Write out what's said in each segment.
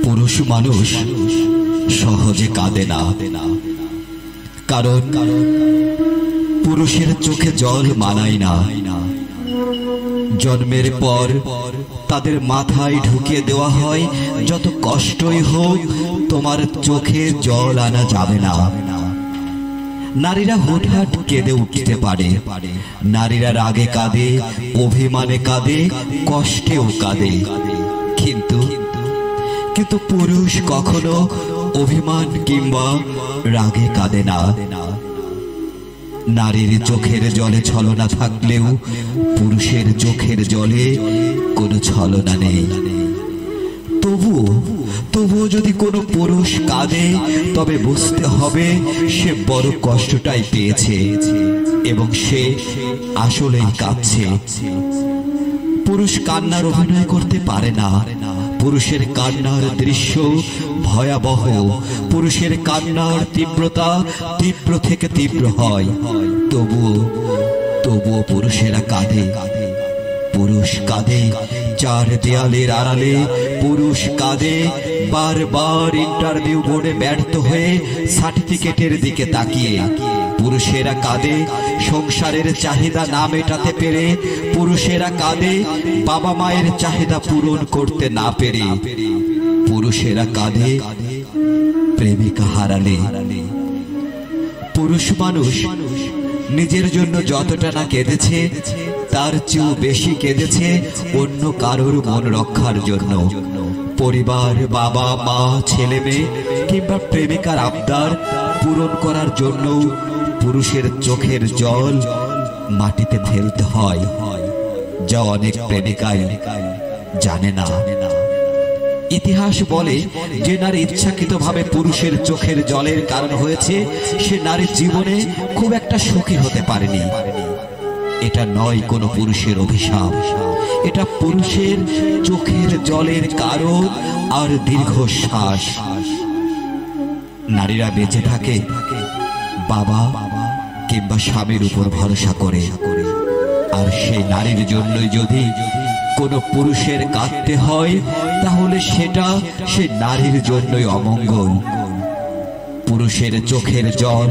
পুরুষ মানুষ সহজে কাঁদে না, কারণ পুরুষের চোখে জল মানায় না। জন্মের পর তাদের মাথায় ঢুকিয়ে দেওয়া হয়, যত কষ্টই হোক তোমার চোখে জল আনা যাবে না। নারীরা হুটহাট কেঁদে উঠতে পারে, নারীরা রাগে কাঁদে, অভিমানে কাঁদে, কষ্টেও কাঁদে, কিন্তু পুরুষ কখনো অভিমান কিংবা রাগে কাঁদে না। নারীর চোখের জলে ছলনা থাকলেও পুরুষের চোখের জলে কোনো ছলনা নেই। তবুও যদি কোনো পুরুষ কাঁদে, তবে বুঝতে হবে সে বড় কষ্টটাই পেয়েছে এবং সে আসলেই কাঁদছে। পুরুষ কান্নার অভিনয় করতে পারে না। পুরুষের কান্নার দৃশ্য ভয়াবহ, পুরুষের কান্নার তীব্রতা তীব্র থেকে তীব্র হয়। তবুও পুরুষেরা কাঁদে। পুরুষ কাঁদে চার দেয়ালের আড়ালে, পুরুষ কাঁদে বারবার ইন্টারভিউ বোর্ডে ব্যর্থ হয়ে সার্টিফিকেটের দিকে তাকিয়ে। পুরুষেরা কাঁদে সংসারের চাহিদা না মেটাতে পেরে, পুরুষেরা কাঁদে বাবা মায়ের চাহিদা পূরণ করতে না পেরে, পুরুষেরা কাঁদে প্রেমিকা হারালে। পুরুষ মানুষ নিজের জন্য যতটা না কেঁদেছে, তার চেয়েও বেশি কেঁদেছে অন্য কারোর মন রক্ষার জন্য। পরিবার, বাবা মা, ছেলে মেয়ে কিংবা প্রেমিকার আবদার পূরণ করার জন্য পুরুষের চোখের জল মাটিতে ফেলতে হয়, যা অনেক প্রেমিকাই জানে না। ইতিহাস বলে, যে নারী ইচ্ছাকৃতভাবে পুরুষের চোখের জলের কারণ হয়েছে, সে নারীর জীবনে খুব একটা সুখী হতে পারেনি। এটা নয় কোনো পুরুষের অভিশাপ, এটা পুরুষের চোখের জলের কারণ আর দীর্ঘশ্বাস। নারীরা বেঁচে থাকে বাবা কিংবা স্বামীর উপর ভরসা করে, আর সেই নারীর জন্যই যদি কোনো পুরুষের কাঁদতে হয়, তাহলে সেটা সে নারীর জন্যই অমঙ্গল। পুরুষের চোখের জল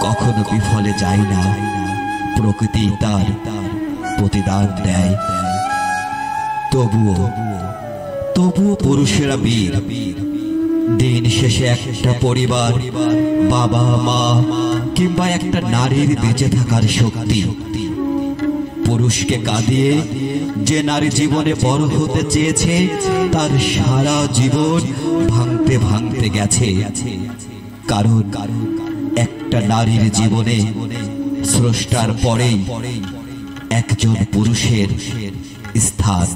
কখনো বিফলে যায় না, প্রকৃতি তার প্রতিদান দেয়। তবুও পুরুষেরা বীর। দিন শেষে একটা পরিবার, বাবা মা কিংবা একটা নারীর বেঁচে থাকার শক্তি। পুরুষকে কাঁদিয়ে যে নারী জীবনে বড় হতে চেয়েছে, তার সারা জীবন ভাঙতে ভাঙতে গেছে। কারণ একটা নারীর জীবনে স্রষ্টার পরেই একজন পুরুষের স্থান।